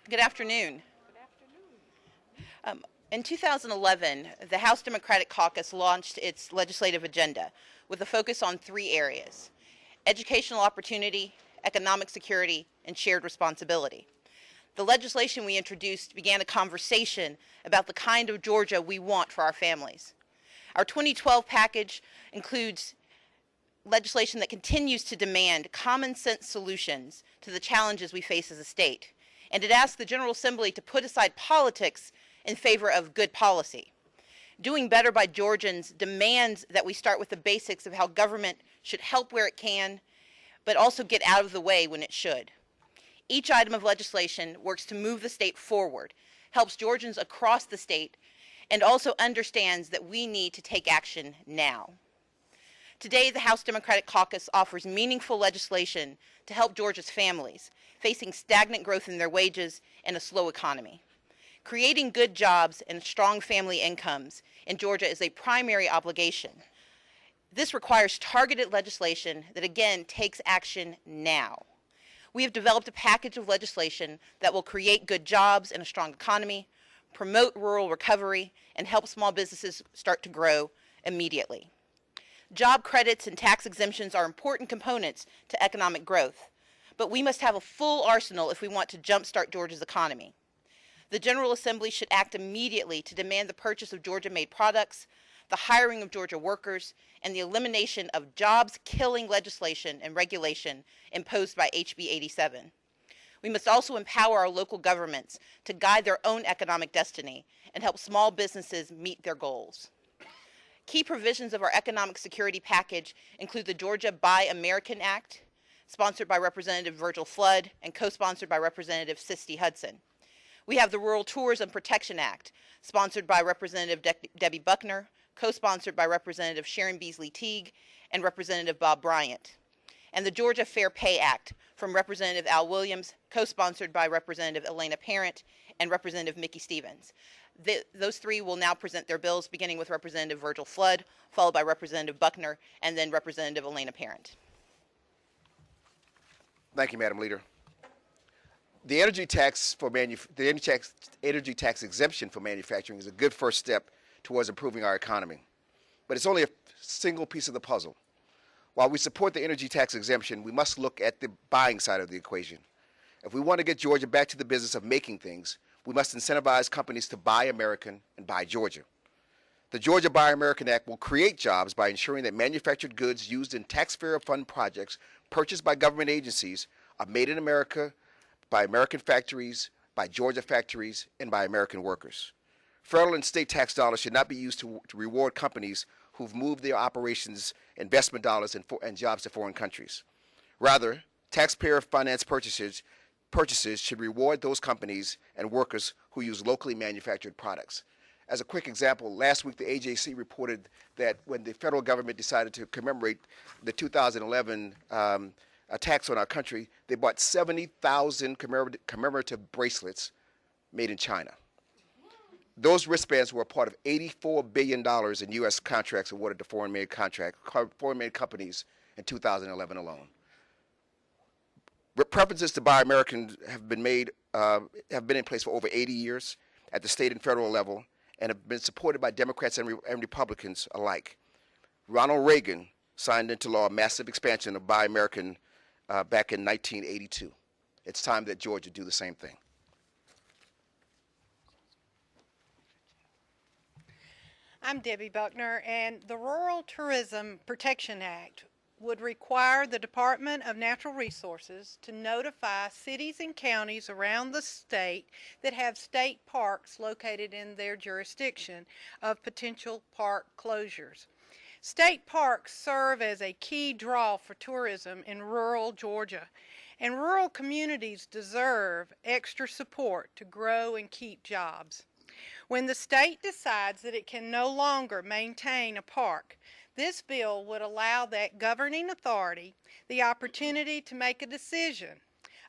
Good afternoon. In 2011, the House Democratic Caucus launched its legislative agenda with a focus on three areas: educational opportunity, economic security, and shared responsibility. The legislation we introduced began a conversation about the kind of Georgia we want for our families. Our 2012 package includes legislation that continues to demand common sense solutions to the challenges we face as a state, and it asks the General Assembly to put aside politics in favor of good policy. Doing better by Georgians demands that we start with the basics of how government should help where it can, but also get out of the way when it should. Each item of legislation works to move the state forward, helps Georgians across the state, and also understands that we need to take action now. Today, the House Democratic Caucus offers meaningful legislation to help Georgia's families facing stagnant growth in their wages and a slow economy. Creating good jobs and strong family incomes in Georgia is a primary obligation. This requires targeted legislation that, again, takes action now. We have developed a package of legislation that will create good jobs and a strong economy, promote rural recovery, and help small businesses start to grow immediately. Job credits and tax exemptions are important components to economic growth, but we must have a full arsenal if we want to jumpstart Georgia's economy. The General Assembly should act immediately to demand the purchase of Georgia-made products, the hiring of Georgia workers, and the elimination of jobs-killing legislation and regulation imposed by HB 87. We must also empower our local governments to guide their own economic destiny and help small businesses meet their goals. Key provisions of our economic security package include the Georgia Buy American Act, sponsored by Representative Virgil Flood and co-sponsored by Representative Sisti Hudson. We have the Rural Tourism Protection Act, sponsored by Representative Debbie Buckner, co-sponsored by Representative Sharon Beasley Teague and Representative Bob Bryant. And the Georgia Fair Pay Act from Representative Al Williams, co-sponsored by Representative Elena Parent and Representative Mickey Stevens. Those three will now present their bills, beginning with Representative Virgil Flood, followed by Representative Buckner, and then Representative Elena Parent. Thank you, Madam Leader. The energy tax exemption for manufacturing is a good first step towards improving our economy, but it's only a single piece of the puzzle. While we support the energy tax exemption, we must look at the buying side of the equation. If we want to get Georgia back to the business of making things, we must incentivize companies to buy American and buy Georgia. The Georgia Buy American Act will create jobs by ensuring that manufactured goods used in taxpayer fund projects purchased by government agencies are made in America, by American factories, by Georgia factories, and by American workers. Federal and state tax dollars should not be used to reward companies who've moved their operations, investment dollars, and jobs to foreign countries. Rather, taxpayer-financed purchases should reward those companies and workers who use locally manufactured products. As a quick example, last week the AJC reported that when the federal government decided to commemorate the 2011 attacks on our country, they bought 70,000 commemorative bracelets made in China. Those wristbands were a part of $84 billion in U.S. contracts awarded to foreign-made companies in 2011 alone. Preferences to buy American have been in place for over 80 years at the state and federal level, and have been supported by Democrats and Republicans alike. Ronald Reagan signed into law a massive expansion of Buy American back in 1982. It's time that Georgia do the same thing. I'm Debbie Buckner, and the Rural Tourism Protection Act would require the Department of Natural Resources to notify cities and counties around the state that have state parks located in their jurisdiction of potential park closures. State parks serve as a key draw for tourism in rural Georgia, and rural communities deserve extra support to grow and keep jobs. When the state decides that it can no longer maintain a park, this bill would allow that governing authority the opportunity to make a decision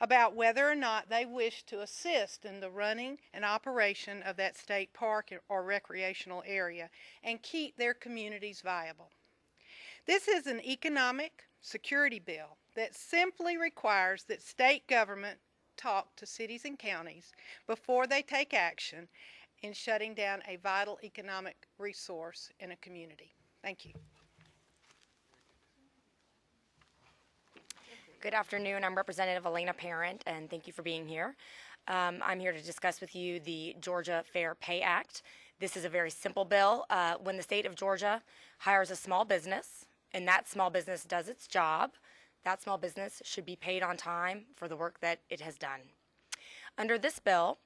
about whether or not they wish to assist in the running and operation of that state park or recreational area and keep their communities viable. This is an economic security bill that simply requires that state government talk to cities and counties before they take action in shutting down a vital economic resource in a community. Thank you. Good afternoon. I'm Representative Elena Parent, and thank you for being here. I'm here to discuss with you the Georgia Fair Pay Act. This is a very simple bill. When the state of Georgia hires a small business, and that small business does its job, that small business should be paid on time for the work that it has done. Under this bill,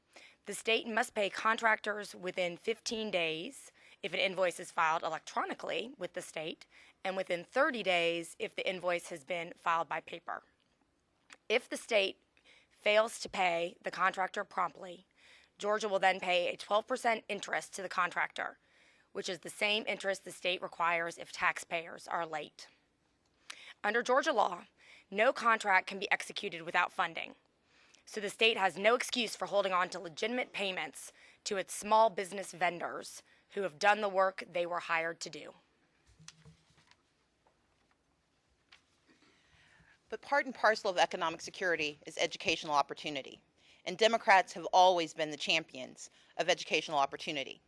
the state must pay contractors within 15 days if an invoice is filed electronically with the state, and within 30 days if the invoice has been filed by paper. If the state fails to pay the contractor promptly, Georgia will then pay a 12% interest to the contractor, which is the same interest the state requires if taxpayers are late. Under Georgia law, no contract can be executed without funding, so the state has no excuse for holding on to legitimate payments to its small business vendors who have done the work they were hired to do. But part and parcel of economic security is educational opportunity, and Democrats have always been the champions of educational opportunity.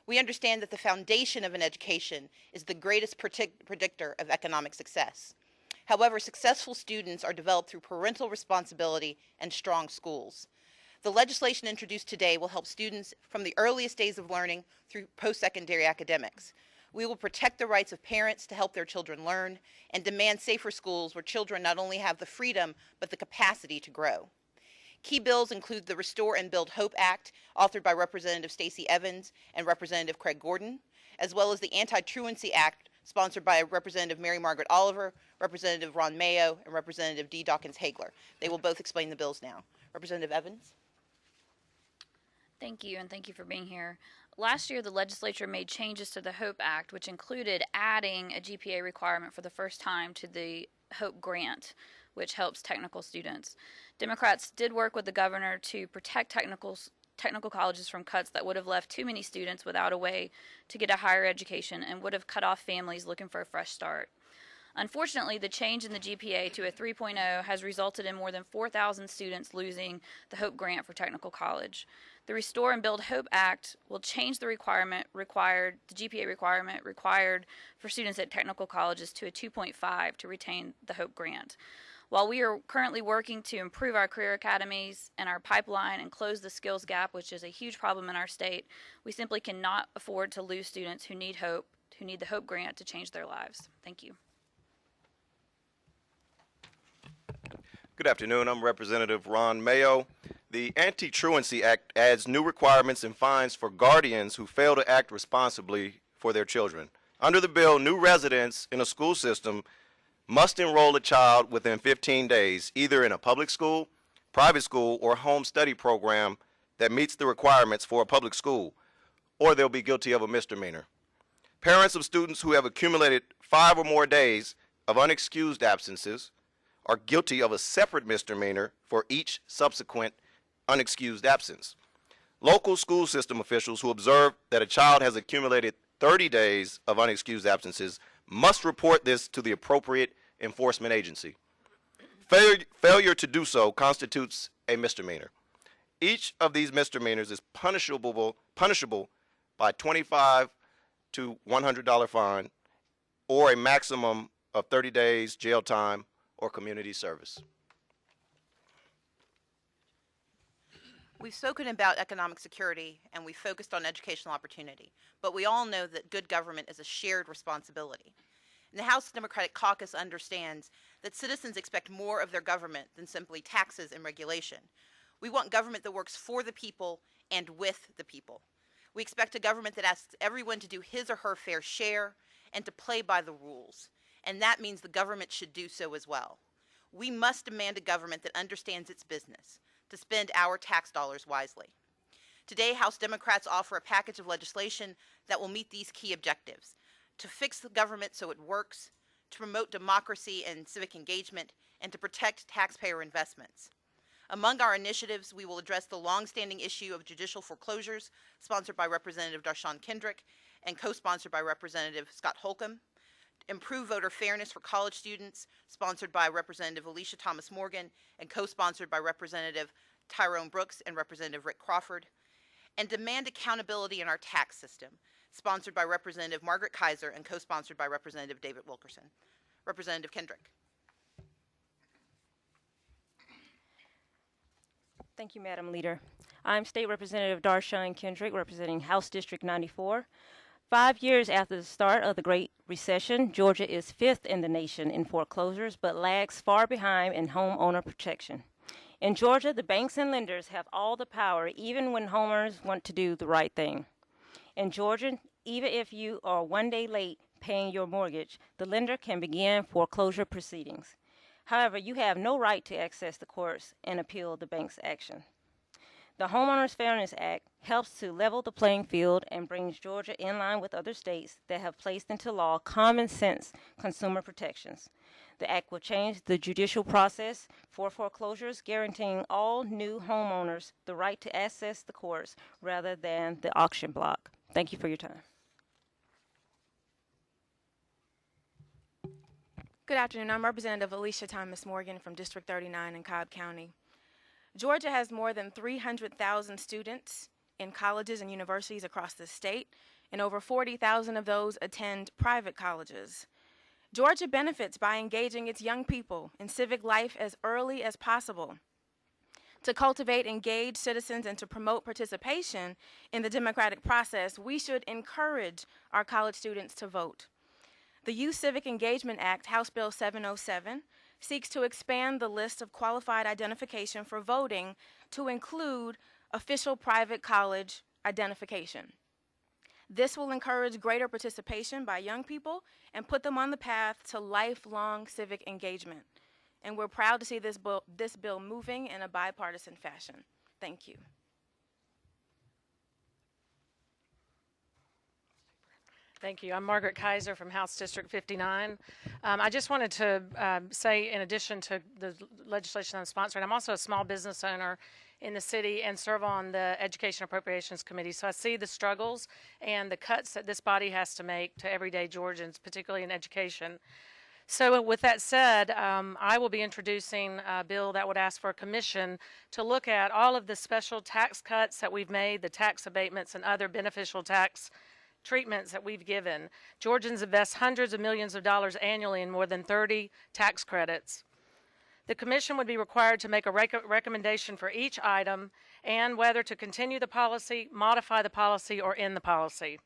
We understand that the foundation of an education is the greatest predictor of economic success. However, successful students are developed through parental responsibility and strong schools. The legislation introduced today will help students from the earliest days of learning through post-secondary academics. We will protect the rights of parents to help their children learn and demand safer schools where children not only have the freedom but the capacity to grow. Key bills include the Restore and Build Hope Act, authored by Representative Stacey Evans and Representative Craig Gordon, as well as the Anti-Truancy Act, sponsored by Representative Mary Margaret Oliver, Representative Ron Mayo, and Representative D. Dawkins Hagler. They will both explain the bills now. Representative Evans. Thank you, and thank you for being here. Last year, the legislature made changes to the HOPE Act, which included adding a GPA requirement for the first time to the HOPE grant, which helps technical students. Democrats did work with the governor to protect technical colleges from cuts that would have left too many students without a way to get a higher education and would have cut off families looking for a fresh start. Unfortunately, the change in the GPA to a 3.0 has resulted in more than 4,000 students losing the HOPE grant for technical college. The Restore and Build Hope Act will change the GPA requirement required for students at technical colleges to a 2.5 to retain the HOPE grant. While we are currently working to improve our career academies and our pipeline and close the skills gap, which is a huge problem in our state, we simply cannot afford to lose students who need hope, who need the HOPE grant to change their lives. Thank you. Good afternoon. I'm Representative Ron Mayo. The Anti-Truancy Act adds new requirements and fines for guardians who fail to act responsibly for their children. Under the bill, new residents in a school system must enroll a child within 15 days, either in a public school, private school, or home study program that meets the requirements for a public school, or they'll be guilty of a misdemeanor. Parents of students who have accumulated 5 or more days of unexcused absences are guilty of a separate misdemeanor for each subsequent unexcused absence. Local school system officials who observe that a child has accumulated 30 days of unexcused absences must report this to the appropriate enforcement agency. Failure to do so constitutes a misdemeanor. Each of these misdemeanors is punishable by $25 to $100 fine or a maximum of 30 days jail time or community service. We've spoken about economic security and we focused on educational opportunity, but we all know that good government is a shared responsibility. And the House Democratic Caucus understands that citizens expect more of their government than simply taxes and regulation. We want government that works for the people and with the people. We expect a government that asks everyone to do his or her fair share and to play by the rules. And that means the government should do so as well. We must demand a government that understands its business, to spend our tax dollars wisely. Today, House Democrats offer a package of legislation that will meet these key objectives: to fix the government so it works, to promote democracy and civic engagement, and to protect taxpayer investments. Among our initiatives, we will address the long-standing issue of judicial foreclosures, sponsored by Representative Darshan Kendrick and co-sponsored by Representative Scott Holcomb, Improve Voter Fairness for College Students, sponsored by Representative Alicia Thomas Morgan and co-sponsored by Representative Tyrone Brooks and Representative Rick Crawford. And Demand Accountability in Our Tax System, sponsored by Representative Margaret Kaiser and co-sponsored by Representative David Wilkerson. Representative Kendrick. Thank you, Madam Leader. I'm State Representative Darshawn Kendrick, representing House District 94. 5 years after the start of the Great Recession, Georgia is 5th in the nation in foreclosures, but lags far behind in homeowner protection. In Georgia, the banks and lenders have all the power, even when homeowners want to do the right thing. In Georgia, even if you are 1 day late paying your mortgage, the lender can begin foreclosure proceedings. However, you have no right to access the courts and appeal the bank's action. The Homeowners Fairness Act helps to level the playing field and brings Georgia in line with other states that have placed into law common sense consumer protections. The act will change the judicial process for foreclosures, guaranteeing all new homeowners the right to access the courts rather than the auction block. Thank you for your time. Good afternoon. I'm Representative Alicia Thomas Morgan from District 39 in Cobb County. Georgia has more than 300,000 students in colleges and universities across the state, and over 40,000 of those attend private colleges. Georgia benefits by engaging its young people in civic life as early as possible. To cultivate engaged citizens and to promote participation in the democratic process, we should encourage our college students to vote. The Youth Civic Engagement Act, House Bill 707, seeks to expand the list of qualified identification for voting to include official private college identification. This will encourage greater participation by young people and put them on the path to lifelong civic engagement. And we're proud to see this bill moving in a bipartisan fashion. Thank you. Thank you. I'm Margaret Kaiser from House District 59. I just wanted to say, in addition to the legislation I'm sponsoring, I'm also a small business owner in the city and serve on the Education Appropriations Committee. So I see the struggles and the cuts that this body has to make to everyday Georgians, particularly in education. So with that said, I will be introducing a bill that would ask for a commission to look at all of the special tax cuts that we've made, the tax abatements and other beneficial tax treatments that we've given. Georgians invest hundreds of millions of dollars annually in more than 30 tax credits. The commission would be required to make a recommendation for each item and whether to continue the policy, modify the policy, or end the policy.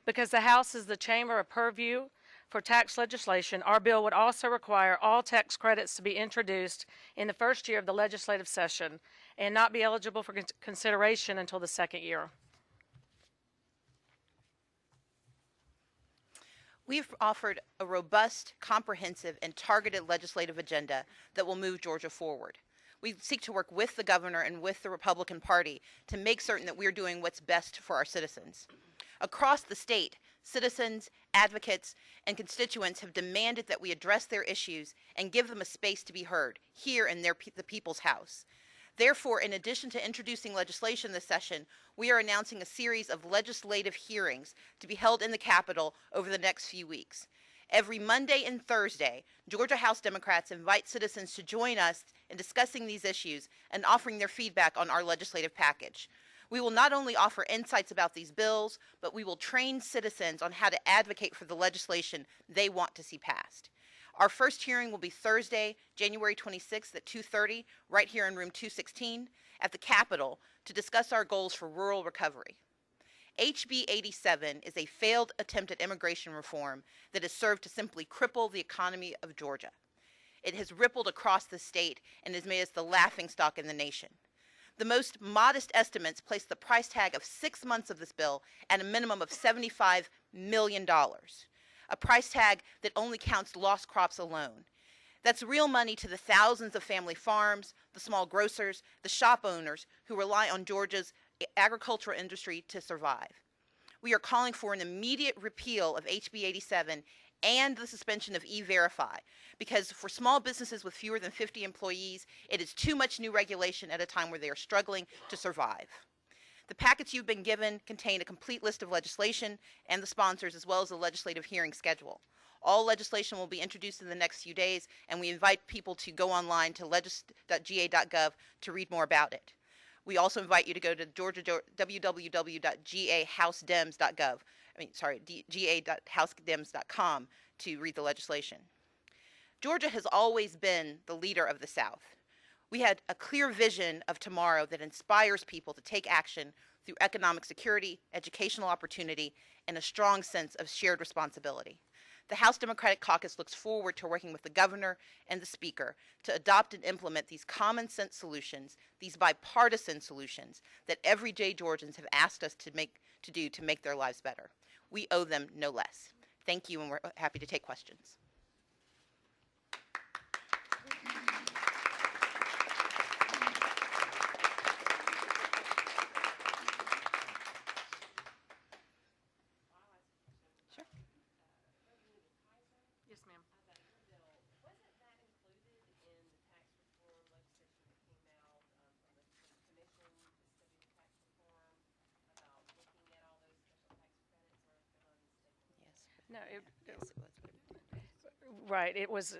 Because the House is the chamber of purview for tax legislation, our bill would also require all tax credits to be introduced in the first year of the legislative session and not be eligible for consideration until the second year. We've offered a robust, comprehensive, and targeted legislative agenda that will move Georgia forward. We seek to work with the governor and with the Republican Party to make certain that we're doing what's best for our citizens. Across the state, citizens, advocates, and constituents have demanded that we address their issues and give them a space to be heard here in the People's House. Therefore, in addition to introducing legislation this session, we are announcing a series of legislative hearings to be held in the Capitol over the next few weeks. Every Monday and Thursday, Georgia House Democrats invite citizens to join us in discussing these issues and offering their feedback on our legislative package. We will not only offer insights about these bills, but we will train citizens on how to advocate for the legislation they want to see passed. Our first hearing will be Thursday, January 26th at 2:30, right here in room 216 at the Capitol to discuss our goals for rural recovery. HB 87 is a failed attempt at immigration reform that has served to simply cripple the economy of Georgia. It has rippled across the state and has made us the laughingstock in the nation. The most modest estimates place the price tag of 6 months of this bill at a minimum of $75 million. A price tag that only counts lost crops alone. That's real money to the thousands of family farms, the small grocers, the shop owners who rely on Georgia's agricultural industry to survive. We are calling for an immediate repeal of HB 87 and the suspension of E-Verify, because for small businesses with fewer than 50 employees, it is too much new regulation at a time where they are struggling to survive. The packets you've been given contain a complete list of legislation and the sponsors, as well as a legislative hearing schedule. All legislation will be introduced in the next few days, and we invite people to go online to legis.ga.gov to read more about it. We also invite you to go to www.gahousedems.gov. ga.housedems.com to read the legislation. Georgia has always been the leader of the South. We had a clear vision of tomorrow that inspires people to take action through economic security, educational opportunity, and a strong sense of shared responsibility. The House Democratic Caucus looks forward to working with the governor and the speaker to adopt and implement these common sense solutions, these bipartisan solutions that everyday Georgians have asked us to do to make their lives better. We owe them no less. Thank you, and we're happy to take questions. Yes, ma'am. No, Yes, it was. right. It was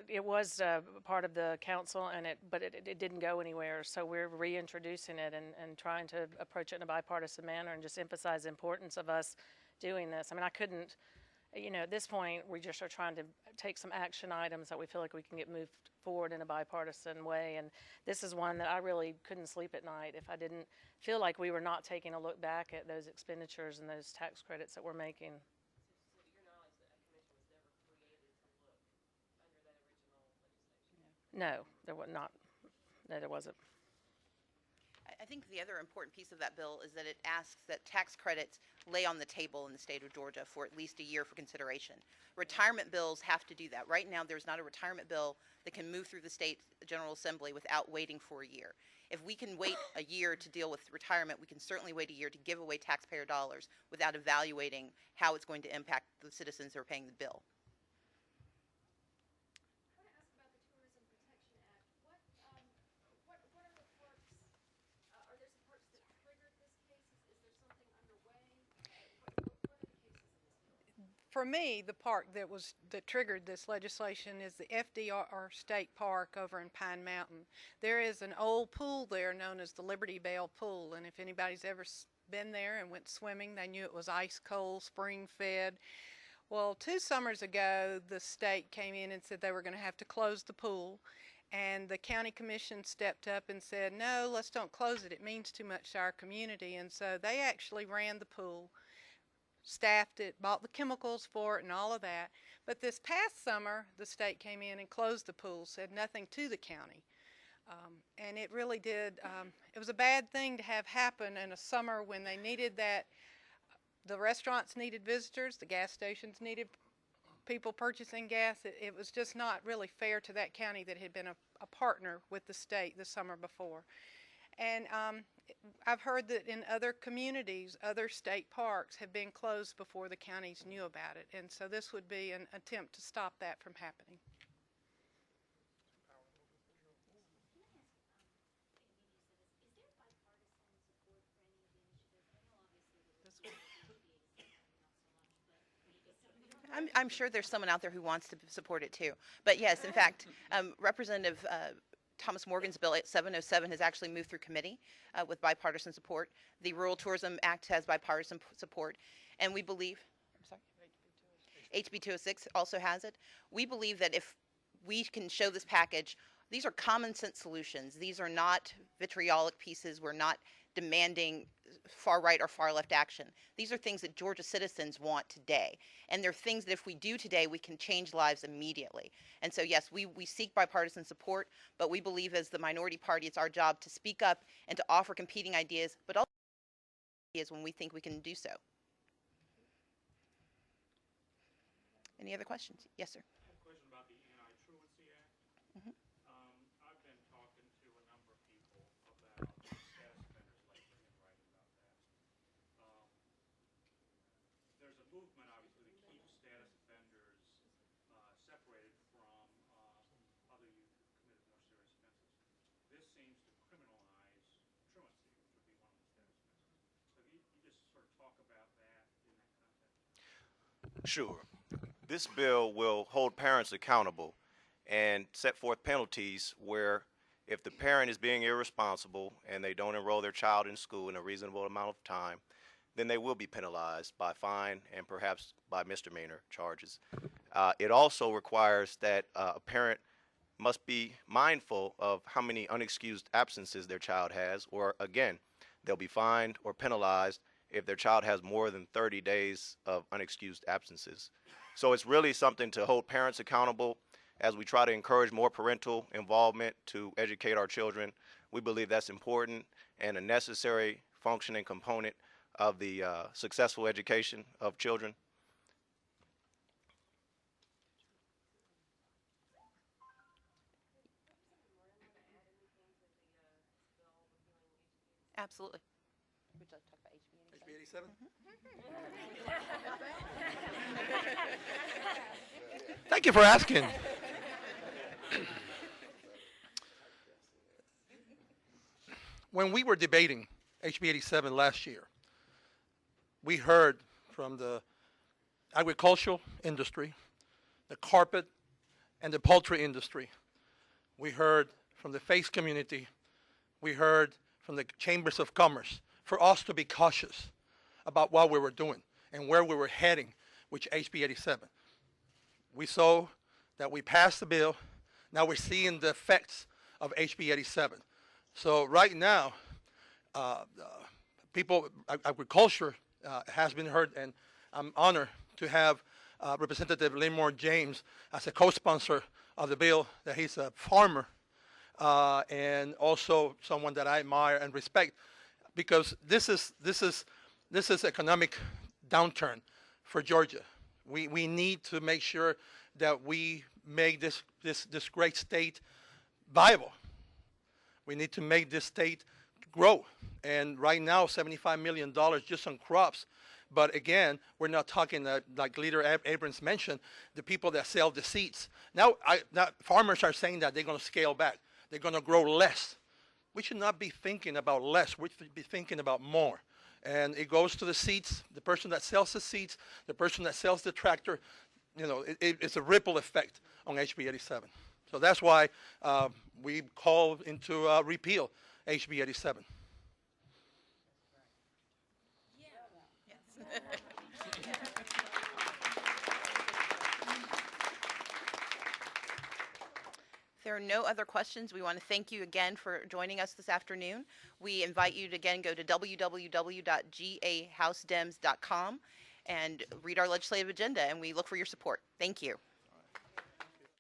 part of the council, but it didn't go anywhere. So we're reintroducing it and trying to approach it in a bipartisan manner and just emphasize the importance of us doing this. I mean, I couldn't, at this point, we just are trying to take some action items that we feel like we can get moved forward in a bipartisan way. And this is one that I really couldn't sleep at night if I didn't feel like we were not taking a look back at those expenditures and those tax credits that we're making. No, there was not. No, there wasn't. I think the other important piece of that bill is that it asks that tax credits lay on the table in the state of Georgia for at least a year for consideration. Retirement bills have to do that. Right now, there's not a retirement bill that can move through the state General Assembly without waiting for a year. If we can wait a year to deal with retirement, we can certainly wait a year to give away taxpayer dollars without evaluating how it's going to impact the citizens who are paying the bill. For me, the park that triggered this legislation is the FDR State Park over in Pine Mountain. There is an old pool there known as the Liberty Bell Pool, and if anybody's ever been there and went swimming, they knew it was ice cold, spring fed. Well, 2 summers ago, the state came in and said they were going to have to close the pool, and the county commission stepped up and said, no, let's don't close it. It means too much to our community. And so they actually ran the pool, staffed it, bought the chemicals for it and all of that. But this past summer, the state came in and closed the pool, said nothing to the county. And it really did, it was a bad thing to have happen in a summer when they needed that. The restaurants needed visitors, the gas stations needed people purchasing gas. It was just not really fair to that county that had been a partner with the state the summer before. And I've heard that in other communities, other state parks have been closed before the counties knew about it. And so this would be an attempt to stop that from happening. I'm sure there's someone out there who wants to support it too. But yes, in fact, Representative Thomas Morgan's bill 707 has actually moved through committee with bipartisan support. The Rural Tourism Act has bipartisan support, and we believe, HB 206 also has it. We believe that if we can show this package, these are common sense solutions. These are not vitriolic pieces. We're not demanding far right or far left action. These are things that Georgia citizens want today. And they're things that if we do today, we can change lives immediately. And so, yes, we seek bipartisan support, but we believe as the minority party, it's our job to speak up and to offer competing ideas, but also ideas when we think we can do so. Any other questions? Yes, sir. I have a question about the Anti-Truancy Act. I've been talking to a number of people about status offenders lately and writing about that. There's a movement, obviously, to keep status offenders separated from other youth who've committed more serious offenses. This seems to criminalize truancy, which would be one of the status offenses. So you just sort of talk about that in that context. Sure. This bill will hold parents accountable and set forth penalties where if the parent is being irresponsible and they don't enroll their child in school in a reasonable amount of time, then they will be penalized by fine and perhaps by misdemeanor charges. It also requires that a parent must be mindful of how many unexcused absences their child has, or again, they'll be fined or penalized if their child has more than 30 days of unexcused absences. So it's really something to hold parents accountable as we try to encourage more parental involvement to educate our children. We believe that's important and a necessary functioning component of the successful education of children. Absolutely. Would you like to talk about HB 87? Thank you for asking. When we were debating HB 87 last year, we heard from the agricultural industry, the carpet and the poultry industry. We heard from the faith community. We heard from the chambers of commerce for us to be cautious about what we were doing and where we were heading with HB 87. We saw that we passed the bill. Now we're seeing the effects of HB 87. So right now, agriculture has been heard, and I'm honored to have Representative Limor James as a co-sponsor of the bill. That he's a farmer and also someone that I admire and respect, because this is economic downturn for Georgia. We need to make sure that we make this great state viable. We need to make this state grow. And right now, $75 million just on crops. But again, we're not talking like Leader Abrams mentioned, the people that sell the seeds. Now farmers are saying that they're going to scale back. They're going to grow less. We should not be thinking about less. We should be thinking about more. And it goes to the seeds, the person that sells the seeds, the person that sells the tractor. You know, it's a ripple effect on HB 87. So that's why we call into repeal HB 87. Yes. If there are no other questions, we want to thank you again for joining us this afternoon. We invite you to again go to www.gahousedems.com and read our legislative agenda, and we look for your support. Thank you.